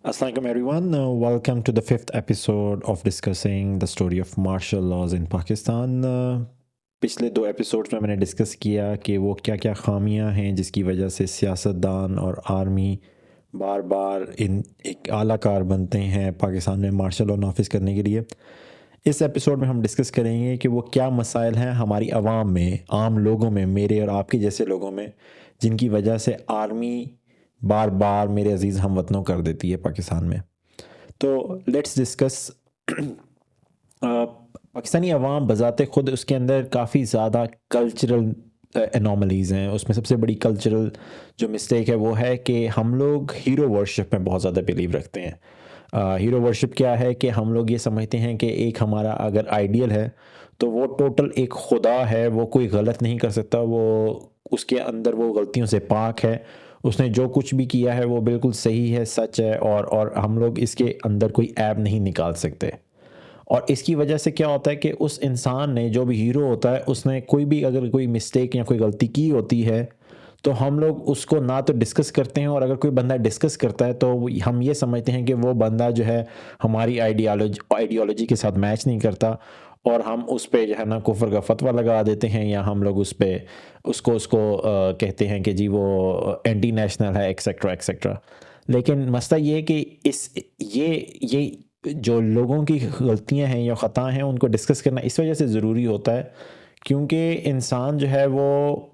Assalamualaikum everyone. Welcome to the fifth episode of discussing the story of martial laws in Pakistan. पिछले दो episodes में मैंने discuss किया कि वो क्या क्या खामियां हैं जिसकी वजह से सियासतदान और आर्मी बार बार इन एक आला कार बनते हैं पाकिस्तान में मार्शल लॉ नाफिज करने के लिए। इस एपिसोड में हम डिस्कस करेंगे कि वो क्या मसाइल हैं हमारी आवाम में, आम लोगों में, मेरे और आपके जैसे लोगों में, जिनकी वजह से आर्मी बार बार मेरे अजीज़ हम वतनों कर देती है पाकिस्तान में। तो लेट्स डिस्कस। पाकिस्तानी अवाम बज़ाते ख़ुद उसके अंदर काफ़ी ज़्यादा कल्चरल एनॉमलीज़ हैं। उसमें सबसे बड़ी कल्चरल जो मिस्टेक है वो है कि हम लोग हीरो वर्शिप में बहुत ज़्यादा बिलीव रखते हैं। हीरो वर्शिप क्या है कि हम लोग ये समझते हैं कि एक हमारा अगर आइडियल है तो वो टोटल एक खुदा है, वो कोई गलत नहीं कर सकता, वो उसके अंदर वो गलतियों से पाक है, उसने जो कुछ भी किया है वो बिल्कुल सही है, सच है, और हम लोग इसके अंदर कोई ऐब नहीं निकाल सकते। और इसकी वजह से क्या होता है कि उस इंसान ने, जो भी हीरो होता है, उसने कोई भी अगर कोई मिस्टेक या कोई गलती की होती है तो हम लोग उसको ना तो डिस्कस करते हैं, और अगर कोई बंदा डिस्कस करता है तो हम ये समझते हैं कि वो बंदा जो है हमारी आइडियोलॉजी के साथ मैच नहीं करता, और हम उस पे जो है ना कुफर का फतवा लगा देते हैं, या हम लोग उस पे उसको कहते हैं कि जी वो एंटी नेशनल है, एक्सेट्रा एक्सेट्रा। लेकिन मसला ये है कि इस ये जो लोगों की गलतियां हैं या ख़ता हैं उनको डिस्कस करना इस वजह से ज़रूरी होता है क्योंकि इंसान जो है वो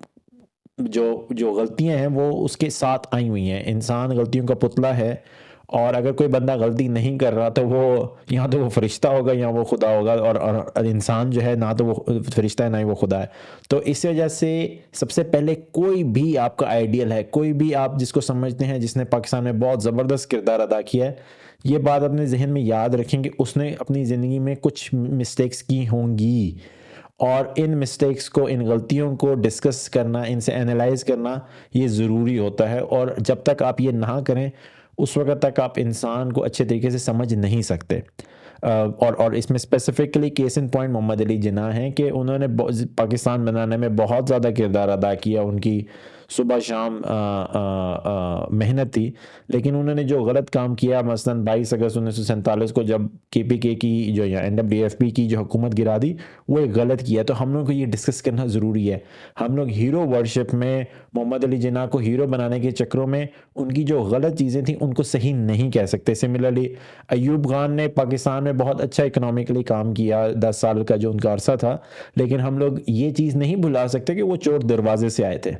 जो जो गलतियां हैं वो उसके साथ आई हुई हैं। इंसान गलतियों का पुतला है, और अगर कोई बंदा गलती नहीं कर रहा तो वो या तो वो फरिश्ता होगा या वो खुदा होगा, और इंसान जो है ना तो वो फरिश्ता है ना ही वो खुदा है। तो इस वजह से सबसे पहले कोई भी आपका आइडियल है, कोई भी आप जिसको समझते हैं जिसने पाकिस्तान में बहुत ज़बरदस्त किरदार अदा किया है, ये बात अपने जहन में याद रखें कि उसने अपनी ज़िंदगी में कुछ मिस्टेक्स की होंगी, और इन मिस्टेक्स को, इन गलतियों को डिस्कस करना, इनसे एनालाइज करना ये ज़रूरी होता है। और जब तक आप ये ना करें उस वक्त तक आप इंसान को अच्छे तरीके से समझ नहीं सकते। और इसमें specifically case in point Mohammad Ali Jinnah हैं कि उन्होंने पाकिस्तान बनाने में बहुत ज़्यादा किरदार अदा किया, उनकी सुबह शाम मेहनत थी। लेकिन उन्होंने जो गलत काम किया, मसलन 22 अगस्त 1947 को जब KPK की जो या NWFP की जो हुकूमत गिरा दी, वो एक गलत किया। तो हम लोग को ये डिस्कस करना ज़रूरी है। हम लोग हीरो वर्शिप में मोहम्मद अली जिन्ना को हीरो बनाने के चक्करों में उनकी जो गलत चीज़ें थी उनको सही नहीं कह सकते। सिमिलरली अयूब खान ने पाकिस्तान में बहुत अच्छा इकोनॉमिकली काम किया, 10 साल का जो उनका अरसा था, लेकिन हम लोग ये चीज़ नहीं भुला सकते कि वो चोर दरवाजे से आए थे।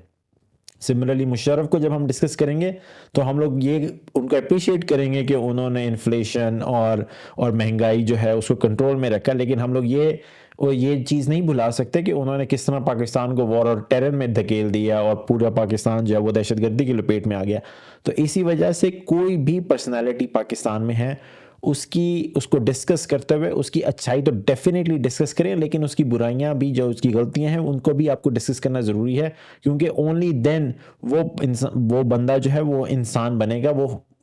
सिमिलरली मुशर्रफ को जब हम डिस्कस करेंगे तो हम लोग ये उनको अप्रिशिएट करेंगे कि उन्होंने इन्फ्लेशन और महंगाई जो है उसको कंट्रोल में रखा, लेकिन हम लोग ये चीज़ नहीं भुला सकते कि उन्होंने किस तरह पाकिस्तान को वॉर और टेरर में धकेल दिया, और पूरा पाकिस्तान जो है वो दहशतगर्दी की लपेट में आ गया। तो इसी वजह से कोई भी पर्सनैलिटी पाकिस्तान में है, उसको डिस्कस करते हुए उसकी अच्छाई तो डेफिनेटली डिस्कस करें, लेकिन उसकी बुराइयां भी, जो उसकी गलतियां हैं, उनको भी आपको डिस्कस करना ज़रूरी है, क्योंकि ओनली देन वो बंदा जो है वो इंसान बनेगा।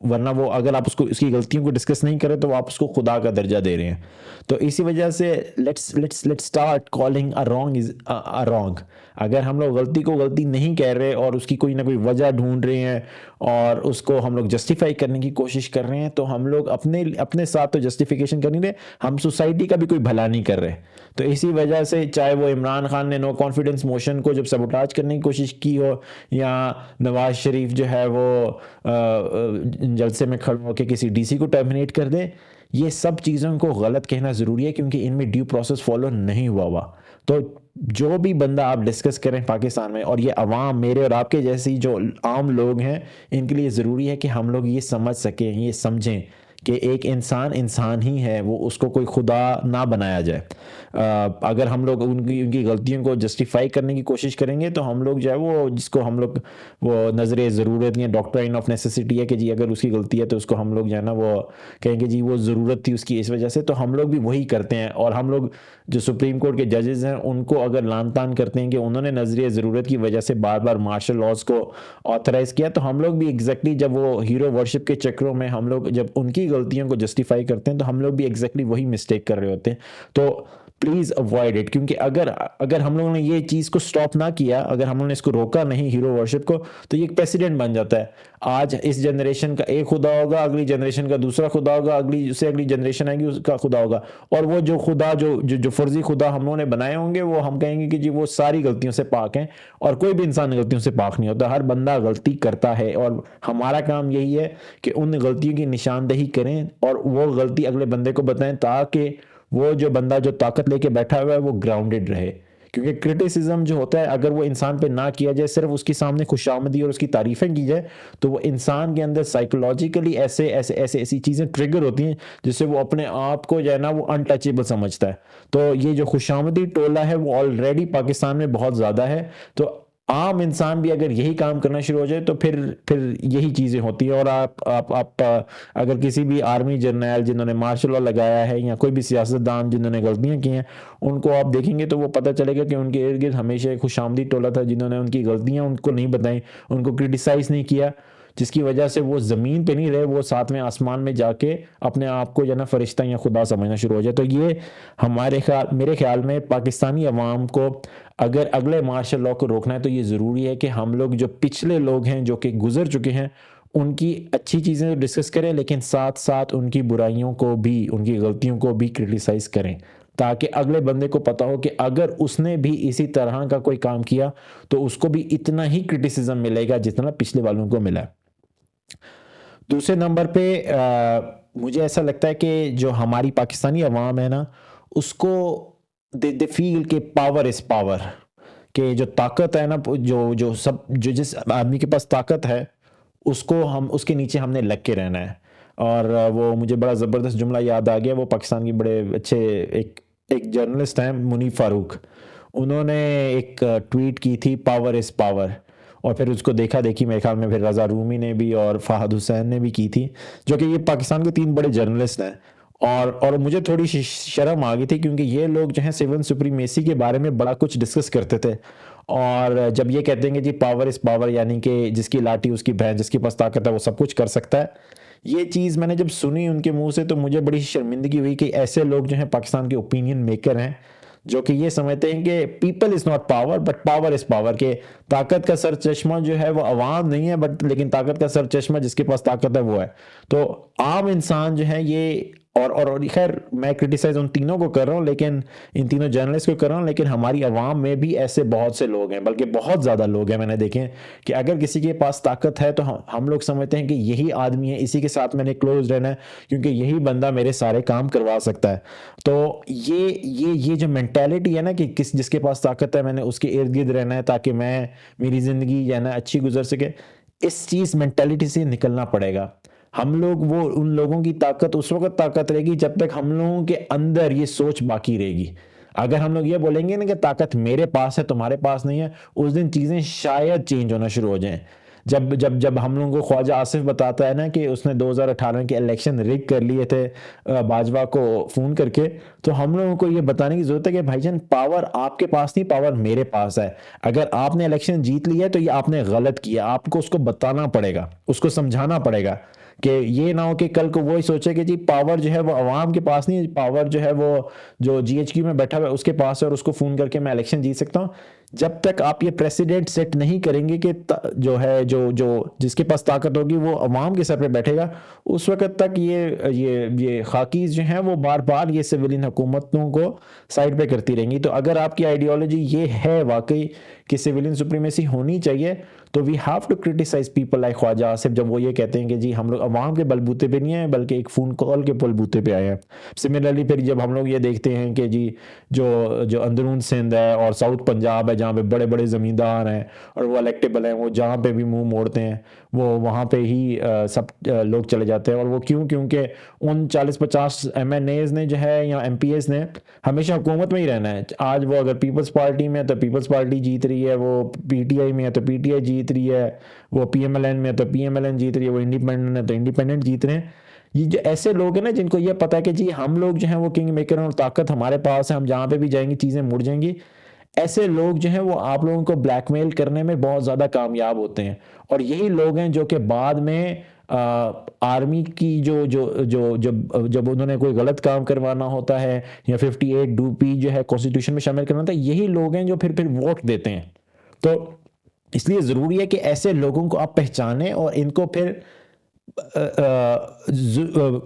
वरना वो, अगर आप उसको उसकी गलतियों को डिस्कस नहीं करें तो आप उसको खुदा का दर्जा दे रहे हैं। तो इसी वजह से let's start calling a wrong is a wrong. अगर हम लोग गलती को गलती नहीं कह रहे और उसकी कोई ना कोई वजह ढूंढ रहे हैं और उसको हम लोग जस्टिफाई करने की कोशिश कर रहे हैं, तो हम लोग अपने अपने साथ तो जस्टिफिकेशन कर नहीं रहे, हम सोसाइटी का भी कोई भला नहीं कर रहे। तो इसी वजह से चाहे वो इमरान खान ने नो कॉन्फिडेंस मोशन को जब सबोटाज करने की कोशिश की हो, या नवाज शरीफ जो है वो जलसे में खड़े होकर किसी DC को टर्मिनेट कर दे, ये सब चीज़ों को गलत कहना ज़रूरी है क्योंकि इनमें ड्यू प्रोसेस फॉलो नहीं हुआ। तो जो भी बंदा आप डिस्कस करें पाकिस्तान में, और ये अवाम, मेरे और आपके जैसी जो आम लोग हैं, इनके लिए ज़रूरी है कि हम लोग ये समझ सकें, ये समझें कि एक इंसान इंसान ही है, वो उसको कोई खुदा ना बनाया जाए। अगर हम लोग उनकी गलतियों को जस्टिफाई करने की कोशिश करेंगे तो हम लोग जो है वो, जिसको हम लोग वो नज़र ज़रूरत या डॉक्ट्राइन ऑफ नेसेसिटी है कि जी अगर उसकी गलती है तो उसको हम लोग जो है ना वो कहेंगे जी वो ज़रूरत थी उसकी इस वजह से, तो हम लोग भी वही करते हैं। और हम लोग जो सुप्रीम कोर्ट के जजेस हैं उनको अगर लान तान करते हैं कि उन्होंने नज़रिए ज़रूरत की वजह से बार बार मार्शल लॉज को ऑथराइज़ किया, तो हम लोग भी एग्जैक्टली जब वो हीरो वर्शिप के चक्रों में हम लोग जब उनकी गलतियों को जस्टिफाई करते हैं तो हम लोग भी एग्जैक्टली वही मिस्टेक कर रहे होते हैं। तो प्लीज़ अवॉइड इट, क्योंकि अगर अगर हम लोगों ने ये चीज़ को स्टॉप ना किया, अगर हम लोगों ने इसको रोका नहीं हीरो वर्शिप को, तो ये एक प्रेसिडेंट बन जाता है। आज इस जनरेशन का एक खुदा होगा, अगली जनरेशन का दूसरा खुदा होगा, अगली उससे अगली जनरेशन आएगी उसका खुदा होगा, और वो जो खुदा जो फर्जी खुदा हम लोगों ने बनाए होंगे वो हम कहेंगे कि जी वो सारी गलतियों से पाक हैं, और कोई भी इंसान गलतियों से पाक नहीं होता, हर बंदा गलती करता है, और हमारा काम यही है कि उन गलतियों की निशानदेही करें और वो गलती अगले बंदे को बताएं, ताकि वो जो बंदा जो ताकत लेके बैठा हुआ है वो ग्राउंडेड रहे। क्योंकि क्रिटिसिज्म जो होता है अगर वो इंसान पे ना किया जाए, सिर्फ उसके सामने खुशामदी और उसकी तारीफें की जाए, तो वो इंसान के अंदर साइकोलॉजिकली ऐसी चीज़ें ट्रिगर होती हैं जिससे वो अपने आप को जो है ना वो अनटचेबल समझता है। तो ये जो खुशामदी टोला है वो ऑलरेडी पाकिस्तान में बहुत ज़्यादा है, तो आम इंसान भी अगर यही काम करना शुरू हो जाए तो फिर यही चीज़ें होती हैं। और आप अगर किसी भी आर्मी जर्नल जिन्होंने मार्शल लॉ लगाया है या कोई भी सियासतदान जिन्होंने गलतियां की हैं, उनको आप देखेंगे तो वो पता चलेगा कि उनके इर्द गिर्द हमेशा एक खुशामदी टोला था जिन्होंने उनकी गलतियां उनको नहीं बताई, उनको क्रिटिसाइज़ नहीं किया, जिसकी वजह से वो ज़मीन पे नहीं रहे, वो सातवें आसमान में जाके अपने आप को जो है ना फरिश्ता या खुदा समझना शुरू हो जाए। तो ये मेरे ख्याल में पाकिस्तानी अवाम को अगर अगले मार्शल लॉ को रोकना है तो ये ज़रूरी है कि हम लोग जो पिछले लोग हैं जो कि गुजर चुके हैं उनकी अच्छी चीज़ें डिस्कस करें, लेकिन साथ साथ उनकी बुराइयों को भी, उनकी गलतियों को भी क्रिटिसाइज़ करें, ताकि अगले बंदे को पता हो कि अगर उसने भी इसी तरह का कोई काम किया तो उसको भी इतना ही क्रिटिसिज्म मिलेगा जितना पिछले वालों को मिला। दूसरे नंबर पे मुझे ऐसा लगता है कि जो हमारी पाकिस्तानी अवाम है ना, उसको दे फील कि पावर इज़ पावर, कि जो ताकत है ना, जो जिस आदमी के पास ताकत है उसको हम उसके नीचे हमने लग के रहना है। और वो मुझे बड़ा ज़बरदस्त जुमला याद आ गया, वो पाकिस्तान की बड़े अच्छे एक एक जर्नलिस्ट हैं मुनीफ फारूक, उन्होंने एक ट्वीट की थी पावर इज़ पावर, और फिर उसको देखा देखी मेरे ख्याल में फिर रज़ा रूमी ने भी और फ़ाहद हुसैन ने भी की थी, जो कि ये पाकिस्तान के 3 बड़े जर्नलिस्ट हैं। और मुझे थोड़ी शर्म आ गई थी, क्योंकि ये लोग जो हैं सिविल सुप्रीमेसी के बारे में बड़ा कुछ डिस्कस करते थे, और जब ये कहते हैं कि जी पावर इज़ पावर, यानी कि जिसकी लाठी उसकी भैंस, जिसके पास ताकत है वो सब कुछ कर सकता है, ये चीज़ मैंने जब सुनी उनके मुंह से तो मुझे बड़ी शर्मिंदगी हुई कि ऐसे लोग जो हैं पाकिस्तान के ओपिनियन मेकर हैं, जो कि ये समझते हैं कि people is not power but power is power, के ताकत का सर चश्मा जो है वो अवाम नहीं है, बट लेकिन ताकत का सर चश्मा जिसके पास ताकत है वो है। तो आम इंसान जो है ये, और खैर मैं क्रिटिसाइज उन तीनों को कर रहा हूँ, लेकिन इन तीनों जर्नलिस्ट को कर रहा हूँ, लेकिन हमारी आवाम में भी ऐसे बहुत से लोग हैं, बल्कि बहुत ज़्यादा लोग हैं मैंने देखे हैं, कि अगर किसी के पास ताकत है तो हम लोग समझते हैं कि यही आदमी है, इसी के साथ मैंने क्लोज रहना है, क्योंकि यही बंदा मेरे सारे काम करवा सकता है। तो ये जो मेंटेलिटी है ना कि जिसके पास ताकत है मैंने उसके इर्द गिर्द रहना है ताकि मेरी ज़िंदगी जो है ना अच्छी गुजर सके, इस चीज़ मेंटेलिटी से निकलना पड़ेगा। हम लोग, वो उन लोगों की ताकत उस वक्त ताकत रहेगी जब तक हम लोगों के अंदर ये सोच बाकी रहेगी। अगर हम लोग ये बोलेंगे ना कि ताकत मेरे पास है तुम्हारे पास नहीं है, उस दिन चीज़ें शायद चेंज होना शुरू हो जाएं। जब हम लोगों को ख्वाजा आसिफ बताता है ना कि उसने 2018 के इलेक्शन रिग कर लिए थे बाजवा को फ़ोन करके, तो हम लोगों को ये बताने की ज़रूरत है कि भाईजान पावर आपके पास नहीं, पावर मेरे पास है। अगर आपने इलेक्शन जीत लिया है तो ये आपने गलत किया, आपको उसको बताना पड़ेगा, उसको समझाना पड़ेगा, कि ये ना हो कि कल को वो ही सोचे कि जी पावर जो है वो अवाम के पास नहीं, पावर जो है वो जो जीएचक्यू में बैठा हुआ है उसके पास है और उसको फ़ोन करके मैं इलेक्शन जीत सकता हूँ। जब तक आप ये प्रेसिडेंट सेट नहीं करेंगे कि जो है जो जिसके पास ताकत होगी वो अवाम के सर पे बैठेगा, उस वक्त तक ये खाकीज जो हैं वो बार बार ये सिविलियन हुकूमतों को साइड पे करती रहेंगी। तो अगर आपकी आइडियोलॉजी ये है वाकई कि सिविलियन सुप्रीमेसी होनी चाहिए, तो we have to criticize people like Khawaja Asif, जब वो ये कहते हैं कि जी हम लोग अवाम के बलबूते पे नहीं आए बल्कि एक फ़ोन कॉल के बलबूते पे आए हैं। सिमिलरली फिर जब हम लोग ये देखते हैं कि जी जो अंदरून सिंध है और साउथ पंजाब है जहाँ पे बड़े बड़े ज़मींदार हैं और वो इलेक्टेबल हैं, वो जहाँ पे भी मुंह मोड़ते हैं वो वहाँ पे ही सब लोग चले जाते हैं। और वो क्योंकि उन 40-50 MNAs ने जो है या MPs ने हमेशा हुकूमत में ही रहना है। आज वो अगर पीपल्स पार्टी में है तो पीपल्स पार्टी जीत रही है, वो PTI में है तो PTI जीत रही है, वो PMLN में है तो PMLN जीत रही है, वो इंडिपेंडेंट है तो इंडिपेंडेंट जीत रहे हैं। ये जो ऐसे लोग हैं ना जिनको ये पता है कि जी हम लोग जो हैं वो किंग मेकर हैं और ताकत हमारे पास है, हम जहाँ पे भी जाएंगे चीज़ें मुड़ जाएंगी, ऐसे लोग जो हैं वो आप लोगों को ब्लैकमेल करने में बहुत ज़्यादा कामयाब होते हैं। और यही लोग हैं जो कि बाद में आर्मी की जो जो जो जब जब उन्होंने कोई गलत काम करवाना होता है या 58 जो है कॉन्स्टिट्यूशन में शामिल करना होता है, यही लोग हैं जो फिर वोट देते हैं। तो इसलिए ज़रूरी है कि ऐसे लोगों को आप पहचानें और इनको फिर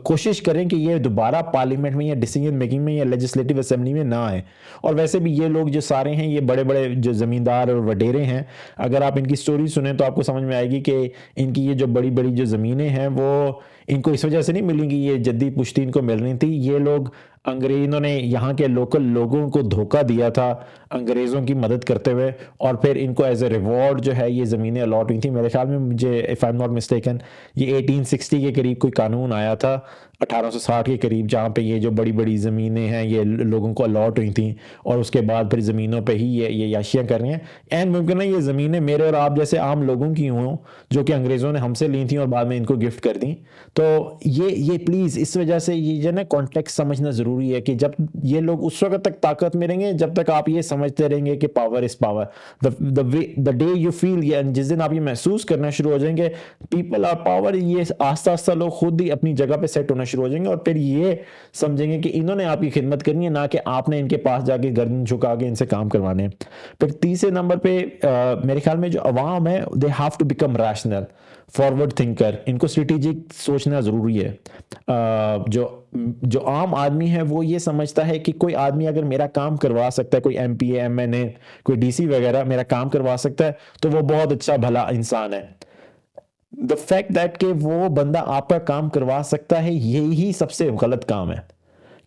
कोशिश करें कि ये दोबारा पार्लियामेंट में या डिसीजन मेकिंग में या लेजिस्लेटिव असेंबली में ना आए। और वैसे भी ये लोग जो सारे हैं, ये बड़े बड़े जो ज़मींदार और वडेरे हैं, अगर आप इनकी स्टोरी सुने तो आपको समझ में आएगी कि इनकी ये जो बड़ी बड़ी जो ज़मीनें हैं वो इनको इस वजह से नहीं मिलेंगी, ये जद्दी पुश्ती इनको मिल रही थी। ये लोग अंग्रेज़ों ने यहाँ के लोकल लोगों को धोखा दिया था अंग्रेज़ों की मदद करते हुए, और फिर इनको एज ए रिवॉर्ड जो है ये ज़मीनें अलॉट हुई थी। मेरे ख्याल में, मुझे if I am not mistaken, ये 1860 के करीब कोई कानून आया था, 1860 के करीब, जहाँ पे ये जो बड़ी बड़ी ज़मीनें हैं ये लोगों को अलॉट हुई थी, और उसके बाद फिर ज़मीनों पे ही ये याशियाँ कर रही हैं। एंड मुमकिन है ये ज़मीनें मेरे और आप जैसे आम लोगों की हों, जो कि अंग्रेज़ों ने हमसे ली थी और बाद में इनको गिफ्ट कर दी। तो ये प्लीज़, इस वजह से ये जो ना कॉन्टेक्स्ट समझना ज़रूरी है कि जब ये लोग उस वक्त तक ताकत में रहेंगे जब तक आप ये समझते रहेंगे कि power is power. The day you feel, या जिस दिन आप ये महसूस करना शुरू हो जाएंगे पीपल आर पावर, ये आस्ता आस्ता लोग खुद ही अपनी जगह पे सेट होना शुरू हो जाएंगे, और फिर ये समझेंगे कि इन्होंने आपकी खिदमत करनी है, ना कि आपने इनके पास जाके गर्दन झुका के इनसे काम करवाने। फिर तीसरे नंबर पे मेरे ख्याल में जो अवाम है, they have to become rational, forward thinker, इनको स्ट्रेटेजिक सोचना ज़रूरी है। जो आम आदमी है वो ये समझता है कि कोई आदमी अगर मेरा काम करवा सकता है, कोई एमपी, एमएनए, कोई डीसी वगैरह मेरा काम करवा सकता है, तो वो बहुत अच्छा भला इंसान है। द फैक्ट दैट कि वो बंदा आपका काम करवा सकता है, यही सबसे गलत काम है।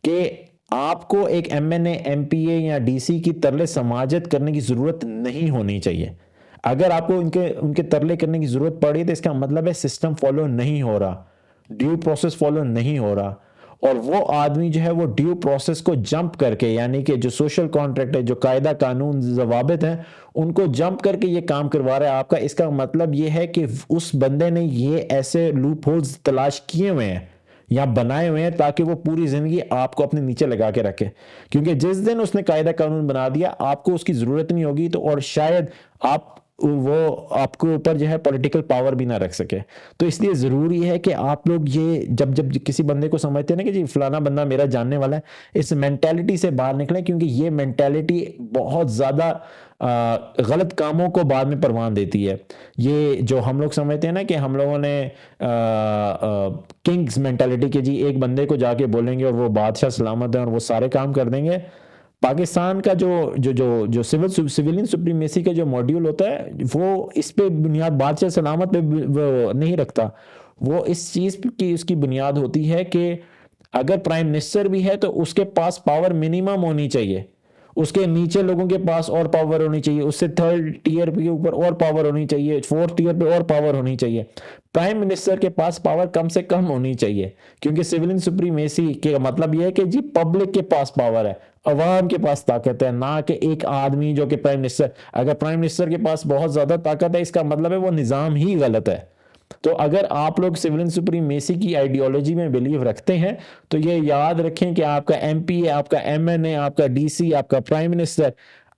कि आपको एक एमएनए, एमपीए या डीसी की तरले समाजत करने की ज़रूरत नहीं होनी चाहिए। अगर आपको उनके तरले करने की ज़रूरत पड़ी तो इसका मतलब है सिस्टम फॉलो नहीं हो रहा, ड्यू प्रोसेस फॉलो नहीं हो रहा, और वो आदमी जो है वो ड्यू प्रोसेस को जंप करके, यानी कि जो सोशल कॉन्ट्रैक्ट है, जो कायदा कानून जवाबित हैं, उनको जंप करके ये काम करवा रहा है आपका। इसका मतलब ये है कि उस बंदे ने ये ऐसे लूप होल्स तलाश किए हुए हैं या बनाए हुए हैं ताकि वो पूरी ज़िंदगी आपको अपने नीचे लगा के रखे, क्योंकि जिस दिन उसने कायदा कानून बना दिया आपको उसकी ज़रूरत नहीं होगी, तो और शायद वो आपके ऊपर जो है पॉलिटिकल पावर भी ना रख सके। तो इसलिए ज़रूरी है कि आप लोग ये जब जब किसी बंदे को समझते हैं ना कि जी फलाना बंदा मेरा जानने वाला है, इस मेंटालिटी से बाहर निकलें, क्योंकि ये मेंटालिटी बहुत ज़्यादा गलत कामों को बाद में परवान देती है। ये जो हम लोग समझते हैं ना कि हम लोगों ने किंग्स मेंटालिटी के जी एक बंदे को जाके बोलेंगे और वो बादशाह सलामत है और वो सारे काम कर देंगे। पाकिस्तान का जो जो जो जो सिविलियन सुप्रीमेसी का जो मॉड्यूल होता है वो इस पे बुनियाद बादशाह सलामत पे वो नहीं रखता। वो इस चीज़ की उसकी बुनियाद होती है कि अगर प्राइम मिनिस्टर भी है तो उसके पास पावर मिनिमम होनी चाहिए, उसके नीचे लोगों के पास और पावर होनी चाहिए, उससे थर्ड टीयर के ऊपर और पावर होनी चाहिए, फोर्थ टीयर पे और पावर होनी चाहिए। प्राइम मिनिस्टर के पास पावर कम से कम होनी चाहिए, क्योंकि सिविलियन सुप्रीमेसी के मतलब यह है कि जी पब्लिक के पास पावर है, अवाम के पास ताकत है, ना कि एक आदमी जो कि प्राइम मिनिस्टर। अगर प्राइम मिनिस्टर के पास बहुत ज्यादा ताकत है इसका मतलब है वो निज़ाम ही गलत है। तो अगर आप लोग सिविलियन सुप्रीमेसी की आइडियोलॉजी में बिलीव रखते हैं तो ये याद रखें कि आपका एमपी, आपका एमएनए, आपका डीसी, आपका प्राइम मिनिस्टर,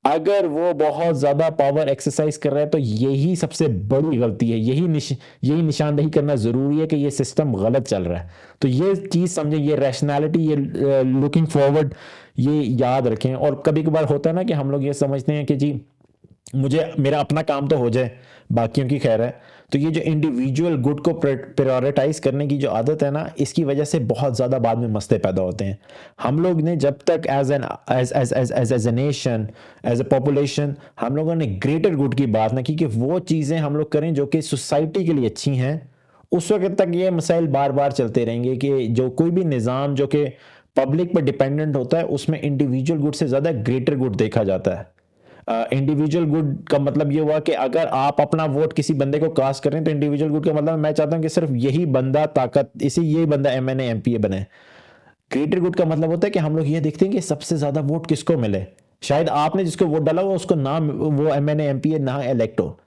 अगर वो बहुत ज़्यादा पावर एक्सरसाइज कर रहा है तो यही सबसे बड़ी गलती है। यही निशानदेही करना ज़रूरी है कि ये सिस्टम गलत चल रहा है। तो ये चीज़ समझें, ये रैशनैलिटी, ये लुकिंग फॉरवर्ड, ये याद रखें। और कभी कभार होता है ना कि हम लोग ये समझते हैं कि जी मेरा अपना काम तो हो जाए, बाकियों की खैर है। तो ये जो इंडिविजुअल गुड को प्रायोरिटाइज करने की जो आदत है ना, इसकी वजह से बहुत ज़्यादा बाद में मसले पैदा होते हैं। हम लोग ने जब तक as a nation, as a population, हम लोगों ने ग्रेटर गुड की बात ना की कि वो चीज़ें हम लोग करें जो कि सोसाइटी के लिए अच्छी हैं, उस वक्त तक ये मसाइल बार बार चलते रहेंगे कि जो कोई भी निज़ाम जो कि पब्लिक पर डिपेंडेंट होता है उसमें इंडिविजुअल गुड से ज़्यादा ग्रेटर गुड देखा जाता है। इंडिविजुअल गुड का मतलब ये हुआ कि अगर आप अपना वोट किसी बंदे को कास्ट कर रहे हैं तो इंडिविजुअल गुड का मतलब मैं चाहता हूं कि सिर्फ यही बंदा यही बंदा एमएनए एमपीए बने। ग्रेटर गुड का मतलब होता है कि हम लोग ये देखते हैं कि सबसे ज्यादा वोट किसको मिले। शायद आपने जिसको वोट डाला वो उसको ना वो एमएनए एमपीए ना इलेक्ट हो,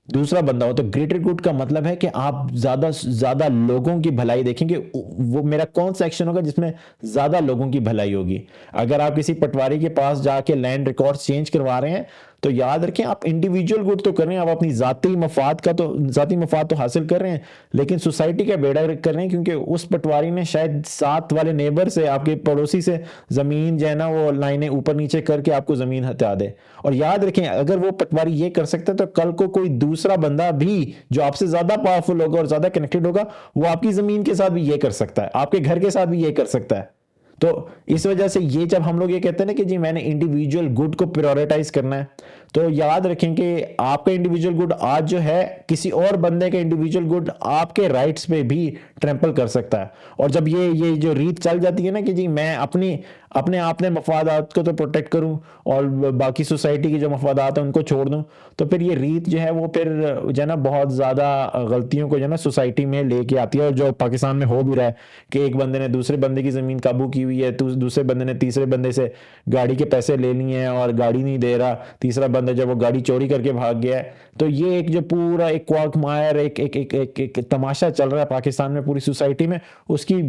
दूसरा बंदा हो। तो ग्रेटर गुड का मतलब है कि आप ज्यादा ज्यादा लोगों की भलाई देखेंगे, वो मेरा कौन सा एक्शन होगा जिसमें ज्यादा लोगों की भलाई होगी। अगर आप किसी पटवारी के पास जाके लैंड रिकॉर्ड्स चेंज करवा रहे हैं तो याद रखें आप इंडिविजुअल गुड तो कर रहे हैं, आप अपनी ज़ाती मफाद तो हासिल कर रहे हैं, लेकिन सोसाइटी का बेड़ा गर्क कर रहे हैं, क्योंकि उस पटवारी ने शायद साथ वाले नेबर से, आपके पड़ोसी से ज़मीन जो है ना वो लाइनें ऊपर नीचे करके आपको ज़मीन हटा दे। और याद रखें अगर वो पटवारी ये कर सकता है तो कल को कोई दूसरा बंदा भी जो आपसे ज़्यादा पावरफुल होगा और ज़्यादा कनेक्टेड होगा, वो आपकी ज़मीन के साथ भी ये कर सकता है, आपके घर के साथ भी ये कर सकता है। तो इस वजह से ये जब हम लोग ये कहते हैं ना कि जी मैंने इंडिविजुअल गुड को प्रायोरिटाइज करना है, तो याद रखें कि आपका इंडिविजुअल गुड आज जो है किसी और बंदे का इंडिविजुअल गुड आपके राइट्स पे भी ट्रैम्पल कर सकता है। और जब ये जो रीत चल जाती है ना कि जी मैं अपने मफादात को तो प्रोटेक्ट करूं और बाकी सोसाइटी की जो मफादात है उनको छोड़ दूं, तो फिर ये रीत जो है वो फिर जो है ना बहुत ज़्यादा गलतियों को जो है ना सोसाइटी में लेके आती है। और जो पाकिस्तान में हो भी रहा है कि एक बंदे ने दूसरे बंदे की ज़मीन काबू की हुई है, दूसरे बंदे ने तीसरे बंदे से गाड़ी के पैसे ले लिए हैं और गाड़ी नहीं दे रहा, तीसरा बंदा जब वो गाड़ी चोरी करके भाग गया है। तो ये एक जो पूरा एक क्वागमायर एक तमाशा चल रहा है पाकिस्तान में पूरी सोसाइटी में, उसकी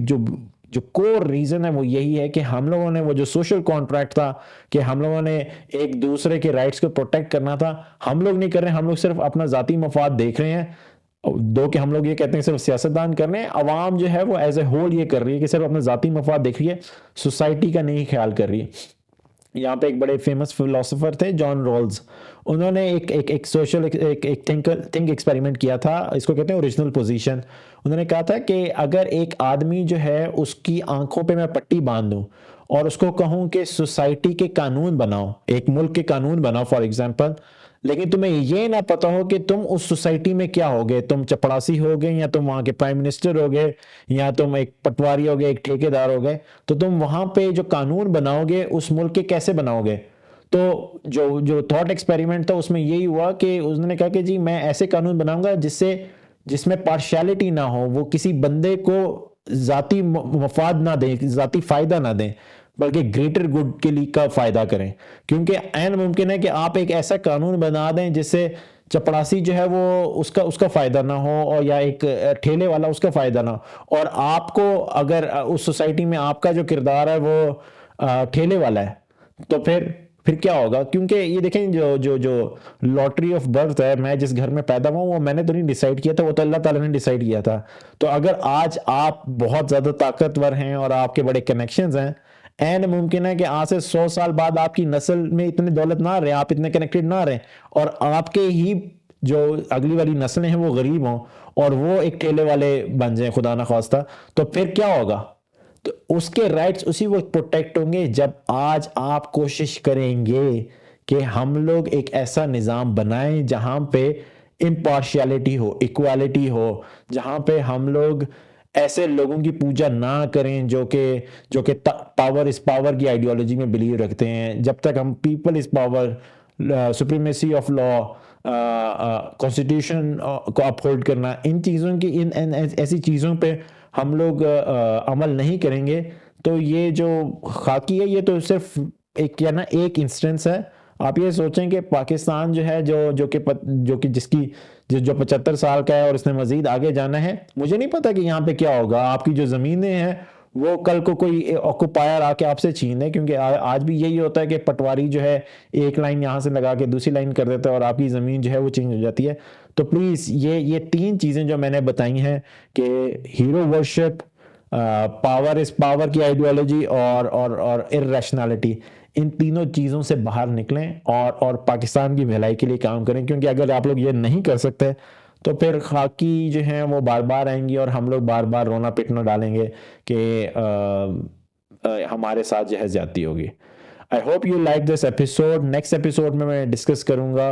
जो कोर रीजन है वो यही है कि हम लोगों ने वो जो सोशल कॉन्ट्रैक्ट था कि हम लोगों ने एक दूसरे के राइट्स को प्रोटेक्ट करना था, हम लोग नहीं कर रहे हैं। हम लोग सिर्फ अपना जाती मफाद देख रहे हैं। दो कि हम लोग ये कहते हैं सिर्फ सियासतदान कर रहे हैं, अवाम जो है वो एज ए होल ये कर रही है कि सिर्फ अपना जाती मफाद देख रही है, सोसाइटी का नहीं ख्याल कर रही है। यहाँ पे एक बड़े फेमस फिलोसोफर थे जॉन रॉल्स, उन्होंने एक सोशल एक थिंक एक्सपेरिमेंट किया था, इसको कहते हैं ओरिजिनल पोजीशन। उन्होंने कहा था कि अगर एक आदमी जो है उसकी आंखों पे मैं पट्टी बांध दूं और उसको कहूं कि सोसाइटी के कानून बनाओ, एक मुल्क के कानून बनाओ फॉर एग्जांपल, लेकिन तुम्हें ये ना पता हो कि तुम उस सोसाइटी में क्या होगे, तुम चपड़ासी हो गए या तुम वहां के प्राइम मिनिस्टर हो गए या तुम एक पटवारी हो गए, एक ठेकेदार हो गए, तो तुम वहां पे जो कानून बनाओगे उस मुल्क के कैसे बनाओगे। तो जो थॉट एक्सपेरिमेंट था उसमें यही हुआ कि उसने कहा कि जी मैं ऐसे कानून बनाऊंगा जिसमें पार्शियलिटी ना हो, वो किसी बंदे को जाती मफाद ना दें, जाती फायदा ना दें, बल्कि ग्रेटर गुड के लिए का फायदा करें। क्योंकि ऐन मुमकिन है कि आप एक ऐसा कानून बना दें जिससे चपड़ासी जो है वो उसका फायदा ना हो, और या एक ठेले वाला उसका फायदा ना हो, और आपको अगर उस सोसाइटी में आपका जो किरदार है वो ठेले वाला है, तो फिर क्या होगा। क्योंकि ये देखें जो लॉटरी ऑफ बर्थ है, मैं जिस घर में पैदा हुआ वो मैंने तो नहीं डिसाइड किया था, वो तो अल्लाह ताला ने डिसाइड किया था। तो अगर आज आप बहुत ज़्यादा ताकतवर हैं और आपके बड़े कनेक्शंस हैं, एंड मुमकिन है कि आज से 100 साल बाद आपकी नस्ल में इतनी दौलत ना रहे, आप इतने कनेक्टेड ना रहे, और आपके ही जो अगली वाली नस्लें हैं वो गरीब हों और वो एक ठेले वाले बन जाए खुदा ना खास्ता, तो फिर क्या होगा। तो उसके राइट्स उसी वक्त प्रोटेक्ट होंगे जब आज आप कोशिश करेंगे कि हम लोग एक ऐसा निज़ाम बनाएं जहां पे इम्पार्शियलिटी हो, इक्वालिटी हो, जहां पे हम लोग ऐसे लोगों की पूजा ना करें जो कि पावर इज पावर की आइडियोलॉजी में बिलीव रखते हैं। जब तक हम people is power, supremacy of law, constitution को अपहोल्ड करना, इन चीज़ों की इन ऐसी चीज़ों पे हम लोग अमल नहीं करेंगे, तो ये जो खाकी है ये तो सिर्फ एक इंस्टेंस है। आप ये सोचें कि पाकिस्तान जो है जो कि जो 75 साल का है और इसने मजीद आगे जाना है, मुझे नहीं पता कि यहाँ पे क्या होगा। आपकी जो ज़मीनें हैं वो कल को कोई ऑक्यूपायर आके आपसे छीन ले, क्योंकि आज भी यही होता है कि पटवारी जो है एक लाइन यहाँ से लगा के दूसरी लाइन कर देता है और आपकी ज़मीन जो है वो चेंज हो जाती है। तो प्लीज़ ये 3 चीज़ें जो मैंने बताई हैं कि hero worship, power is power की आइडियोलॉजी और इर्रेशनैलिटी, इन तीनों चीज़ों से बाहर निकलें और पाकिस्तान की भलाई के लिए काम करें। क्योंकि अगर आप लोग ये नहीं कर सकते तो फिर खाकी जो हैं वो बार बार आएंगी और हम लोग बार बार रोना पिटना डालेंगे कि हमारे साथ जो है ज्यादती होगी। I hope you like this episode. Next episode में मैं डिस्कस करूँगा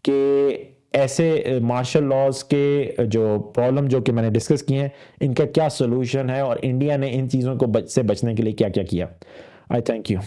कि ऐसे मार्शल लॉज के जो प्रॉब्लम जो कि मैंने डिस्कस किए हैं इनका क्या सोल्यूशन है और इंडिया ने इन चीज़ों को से बचने के लिए क्या क्या किया। आई थैंक यू।